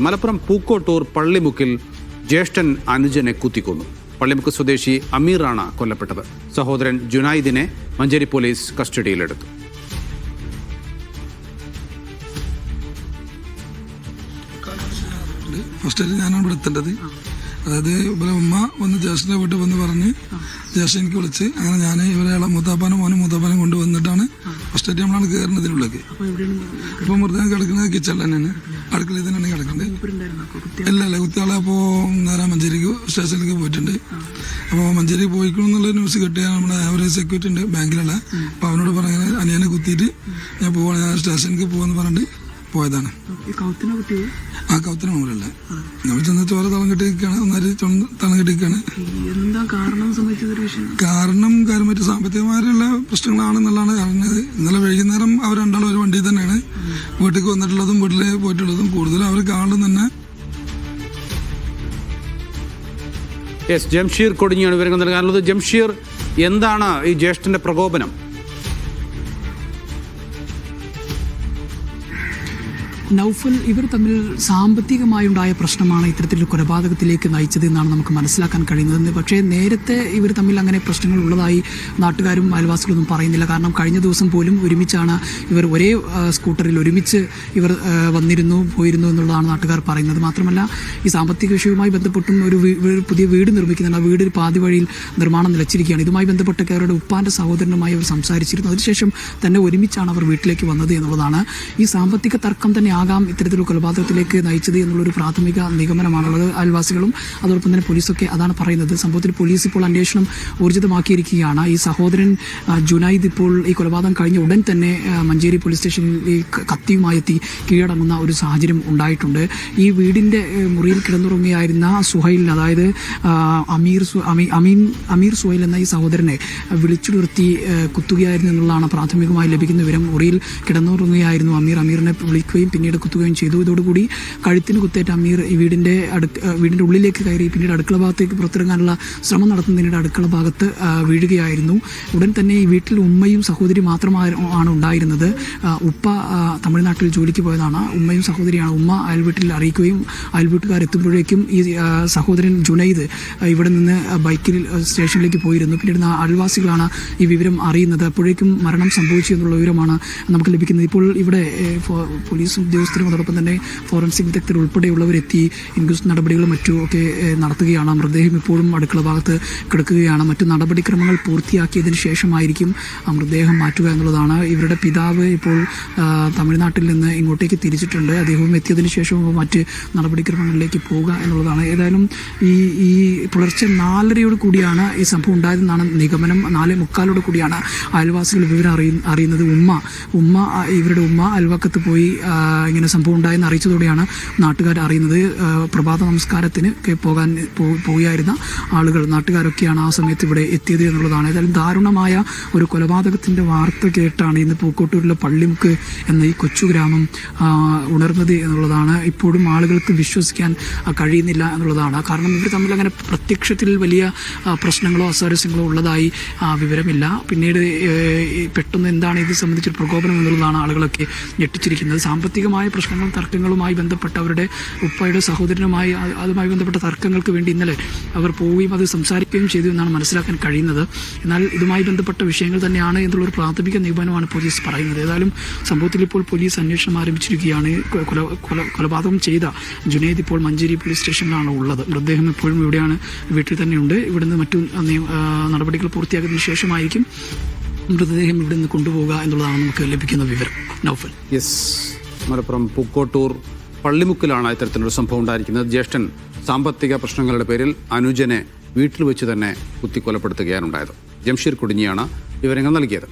മലപ്പുറം പൂക്കോട്ടൂർ പള്ളിമുക്കിൽ ജ്യേഷ്ഠൻ അനുജനെ കുത്തിക്കൊന്നു. പള്ളിമുക്ക് സ്വദേശി അമീറാണ് കൊല്ലപ്പെട്ടത്. സഹോദരൻ ജുനൈദിനെ മഞ്ചേരി പോലീസ് കസ്റ്റഡിയിലെടുത്തു. ഫസ്റ്റ് ഞാനാണ് ഇവിടെ എത്തേണ്ടത്. അതായത് ഇവരെ ഉമ്മ വന്ന് ജ്യേഷ്ഠൻ്റെ വീട്ടിൽ വന്ന് പറഞ്ഞ് ജ്യേഷ്ഠൻ എനിക്ക് വിളിച്ച് അങ്ങനെ ഞാൻ ഇവരെ മൂത്താപ്പാനും മൂത്താപ്പാനും കൊണ്ടുവന്നിട്ടാണ് ഫസ്റ്റ് ആയിട്ട് നമ്മളാണ് കയറുന്നതിനുള്ളിലേക്ക്. ഇപ്പം മൃതദേഹം കിടക്കുന്നത് കിച്ചണിൽ തന്നെയാണ്, അടുക്കളയിൽ തന്നെയാണ് കിടക്കുന്നത്. ഇല്ല കുത്തിയാളെ അപ്പോൾ നേരെ മഞ്ചേരിക്ക് സ്റ്റേഷനിലേക്ക് പോയിട്ടുണ്ട്. അപ്പോൾ മഞ്ചേരി പോയിക്കണമെന്നുള്ള ന്യൂസ് കിട്ടിയാൽ നമ്മുടെ ഒരു സെക്യൂരിറ്റി ഉണ്ട് ബാങ്കിലുള്ള, അപ്പോൾ അവനോട് പറഞ്ഞ അനിയനെ കുത്തിയിട്ട് ഞാൻ പോവാണ്, ഞാൻ സ്റ്റേഷനിലേക്ക് പോകാന്ന് പറഞ്ഞിട്ട് പോയതാണ്. ആ കൗത്തിന് മുകളിലല്ലേ നമ്മൾ ചെന്ന് ചോര തളം കെട്ടിയിരിക്കുകയാണ്, ഒന്നാരി തളം കെട്ടിയിരിക്കുകയാണ്. കാരണം മറ്റു സാമ്പത്തികമായുള്ള പ്രശ്നങ്ങളാണെന്നുള്ളതാണ് അറിഞ്ഞത്. ഇന്നലെ വൈകുന്നേരം അവർ രണ്ടാളും ഒരു വണ്ടിയിൽ തന്നെയാണ് വീട്ടിലേക്ക് വന്നിട്ടുള്ളതും വീട്ടിൽ പോയിട്ടുള്ളതും. കൂടുതലും അവർ കാണും തന്നെ. ജംഷീർ കൊടിഞ്ഞിയാണ് വിവരങ്ങൾ നൽകാനുള്ളത്. ജംഷീർ, എന്താണ് ഈ ജ്യേഷ്ഠന്റെ പ്രകോപനം? നൗഫൽ, ഇവർ തമ്മിൽ സാമ്പത്തികമായുണ്ടായ പ്രശ്നമാണ് ഇത്തരത്തിലൊരു കൊലപാതകത്തിലേക്ക് നയിച്ചത് എന്നാണ് നമുക്ക് മനസ്സിലാക്കാൻ കഴിയുന്നത്. പക്ഷേ നേരത്തെ ഇവർ തമ്മിൽ അങ്ങനെ പ്രശ്നങ്ങൾ ഉള്ളതായി നാട്ടുകാരും അയൽവാസികളൊന്നും പറയുന്നില്ല. കാരണം കഴിഞ്ഞ ദിവസം പോലും ഒരുമിച്ചാണ് ഇവർ ഒരേ സ്കൂട്ടറിൽ ഒരുമിച്ച് ഇവർ പോയിരുന്നു എന്നുള്ളതാണ് നാട്ടുകാർ പറയുന്നത്. മാത്രമല്ല ഈ സാമ്പത്തിക വിഷയവുമായി ബന്ധപ്പെട്ടും ഒരു പുതിയ വീട് നിർമ്മിക്കുന്നുണ്ട്. ആ വീട് പാതി വഴിയിൽ നിർമ്മാണം നിലച്ചിരിക്കുകയാണ്. ഇതുമായി ബന്ധപ്പെട്ടൊക്കെ അവരുടെ ഉപ്പാന്റെ സഹോദരനുമായി അവർ സംസാരിച്ചിരുന്നു. അതിനുശേഷം തന്നെ ഒരുമിച്ചാണ് അവർ വീട്ടിലേക്ക് വന്നത് എന്നുള്ളതാണ്. ഈ സാമ്പത്തിക തർക്കം തന്നെ ആകാം ഇത്തരത്തിലുള്ള കൊലപാതകത്തിലേക്ക് നയിച്ചത് എന്നുള്ളൊരു പ്രാഥമിക നിഗമനമാണുള്ളത്. അയൽവാസികളും അതോടൊപ്പം തന്നെ പോലീസൊക്കെ അതാണ് പറയുന്നത്. സംഭവത്തിൽ പോലീസ് ഇപ്പോൾ അന്വേഷണം ഊർജിതമാക്കിയിരിക്കുകയാണ്. ഈ സഹോദരൻ ജുനൈദ് ഇപ്പോൾ ഈ കൊലപാതകം കഴിഞ്ഞ ഉടൻ തന്നെ മഞ്ചേരി പോലീസ് സ്റ്റേഷനിൽ കത്തിയുമായി എത്തി കീഴടങ്ങുന്ന ഒരു സാഹചര്യം ഉണ്ടായിട്ടുണ്ട്. ഈ വീടിന്റെ മുറിയിൽ കിടന്നുറങ്ങുകയായിരുന്ന സുഹൈലിന്, അതായത് അമീർ സുഹൈൽ എന്ന ഈ സഹോദരനെ വിളിച്ചു നിർത്തി കുത്തുകയായിരുന്നു എന്നുള്ളതാണ് പ്രാഥമികമായി ലഭിക്കുന്ന വിവരം. മുറിയിൽ കിടന്നുറങ്ങുകയായിരുന്നു അമീറിനെ വിളിക്കുകയും പിന്നീട് കുത്തുകയും ചെയ്തു. ഇതോടുകൂടി കഴുത്തിന് കുത്തേറ്റ അമീർ ഈ വീടിന്റെ ഉള്ളിലേക്ക് കയറി പിന്നീട് അടുക്കള ഭാഗത്തേക്ക് പുറത്തിറങ്ങാനുള്ള ശ്രമം നടത്തുന്നതിനിടെ അടുക്കള ഭാഗത്ത് വീഴുകയായിരുന്നു. ഉടൻ തന്നെ ഈ വീട്ടിൽ ഉമ്മയും സഹോദരി മാത്രമാണ് ഉണ്ടായിരുന്നത്. ഉപ്പ തമിഴ്നാട്ടിൽ ജോലിക്ക് പോയതാണ്. ഉമ്മയും സഹോദരിയാണ്. ഉമ്മ അയൽവീട്ടിൽ അറിയിക്കുകയും അയൽവീട്ടുകാരെത്തുമ്പോഴേക്കും ഈ സഹോദരൻ ജുനൈദ് ഇവിടെ നിന്ന് ബൈക്കിൽ സ്റ്റേഷനിലേക്ക് പോയിരുന്നു. പിന്നീട് അയൽവാസികളാണ് ഈ വിവരം അറിയുന്നത്. അപ്പോഴേക്കും മരണം സംഭവിച്ചു എന്നുള്ള വിവരമാണ് നമുക്ക് ലഭിക്കുന്നത്. ഇപ്പോൾ ഇവിടെ പോലീസ് ഉദ്യോഗസ്ഥരും അതോടൊപ്പം തന്നെ ഫോറൻസിക് വിദഗ്ധർ ഉൾപ്പെടെയുള്ളവരെത്തി ഇൻക്വസ്റ്റ് നടപടികളും മറ്റുമൊക്കെ നടത്തുകയാണ്. മൃതദേഹം ഇപ്പോഴും അടുക്കള ഭാഗത്ത് കിടക്കുകയാണ്. മറ്റു നടപടിക്രമങ്ങൾ പൂർത്തിയാക്കിയതിന് ശേഷമായിരിക്കും മൃതദേഹം മാറ്റുക എന്നുള്ളതാണ്. ഇവരുടെ പിതാവ് ഇപ്പോൾ തമിഴ്നാട്ടിൽ നിന്ന് ഇങ്ങോട്ടേക്ക് തിരിച്ചിട്ടുണ്ട്. അദ്ദേഹവും എത്തിയതിനു ശേഷവും മറ്റ് നടപടിക്രമങ്ങളിലേക്ക് പോവുക എന്നുള്ളതാണ്. ഏതായാലും ഈ പുലർച്ചെ 4:30 കൂടിയാണ് ഈ സംഭവം ഉണ്ടായതെന്നാണ് നിഗമനം. 4:45 കൂടിയാണ് അയൽവാസികൾ വിവരം അറിയുന്നത്. ഇവരുടെ ഉമ്മ അയൽവക്കത്ത് പോയി ഇങ്ങനെ സംഭവം ഉണ്ടായെന്ന് അറിയിച്ചതോടെയാണ് നാട്ടുകാർ അറിയുന്നത്. പ്രഭാത നമസ്കാരത്തിന് പോവുകയായിരുന്ന ആളുകൾ, നാട്ടുകാരൊക്കെയാണ് ആ സമയത്ത് ഇവിടെ എത്തിയത് എന്നുള്ളതാണ്. ഏതായാലും ദാരുണമായ ഒരു കൊലപാതകത്തിന്റെ വാർത്ത കേട്ടാണ് ഇന്ന് പൂക്കോട്ടൂരിലെ പള്ളിമുക്ക് എന്ന ഈ കൊച്ചു ഗ്രാമം ഉണർന്നത് എന്നുള്ളതാണ്. ഇപ്പോഴും ആളുകൾക്ക് വിശ്വസിക്കാൻ കഴിയുന്നില്ല എന്നുള്ളതാണ്. കാരണം ഇവർ തമ്മിൽ അങ്ങനെ പ്രത്യക്ഷത്തിൽ വലിയ പ്രശ്നങ്ങളോ അസ്വാരസ്യങ്ങളോ ഉള്ളതായി വിവരമില്ല. പിന്നീട് പെട്ടെന്ന് എന്താണ് ഇത് സംബന്ധിച്ചൊരു പ്രകോപനം എന്നുള്ളതാണ് ആളുകളൊക്കെ ഞെട്ടിച്ചിരിക്കുന്നത്. സാമ്പത്തികമായ പ്രശ്നങ്ങളും തർക്കങ്ങളുമായി ബന്ധപ്പെട്ട അവരുടെ ഉപ്പയുടെ സഹോദരനുമായി അതുമായി ബന്ധപ്പെട്ട തർക്കങ്ങൾക്ക് വേണ്ടി ഇന്നലെ അവർ പോവുകയും അത് സംസാരിക്കുകയും ചെയ്തു എന്നാണ് മനസ്സിലാക്കാൻ കഴിയുന്നത്. എന്നാൽ ഇതുമായി ബന്ധപ്പെട്ട വിഷയങ്ങൾ തന്നെയാണ് എന്നുള്ളൊരു പ്രാഥമിക നിഗമനമാണ് പോലീസ് പറയുന്നത്. ഏതായാലും സംഭവത്തിൽ ഇപ്പോൾ പോലീസ് അന്വേഷണം ആരംഭിച്ചിരിക്കുകയാണ്. കൊലപാതകം ചെയ്ത ജുനൈദ് ഇപ്പോൾ മഞ്ചേരി പോലീസ് സ്റ്റേഷനിലാണ് ഉള്ളത്. മൃതദേഹം ഇപ്പോഴും ഇവിടെയാണ്, വീട്ടിൽ തന്നെയുണ്ട്. ഇവിടുന്ന് മറ്റു നടപടികൾ പൂർത്തിയാക്കിയതിനു ശേഷമായിരിക്കും മൃതദേഹം ഇവിടെ നിന്ന് കൊണ്ടുപോവുക എന്നുള്ളതാണ് നമുക്ക് ലഭിക്കുന്ന വിവരം. നൗഫൽ. മലപ്പുറം പൂക്കോട്ടൂർ പള്ളിമുക്കിലാണ് ഇത്തരത്തിലൊരു സംഭവം ഉണ്ടായിരിക്കുന്നത്. ജ്യേഷ്ഠൻ സാമ്പത്തിക പ്രശ്നങ്ങളുടെ പേരിൽ അനുജനെ വീട്ടിൽ വെച്ച് തന്നെ കുത്തിക്കൊലപ്പെടുത്തുകയാണ് ഉണ്ടായത്. ജംഷീർ കൊടിഞ്ഞിയാണ് വിവരങ്ങൾ നൽകിയത്.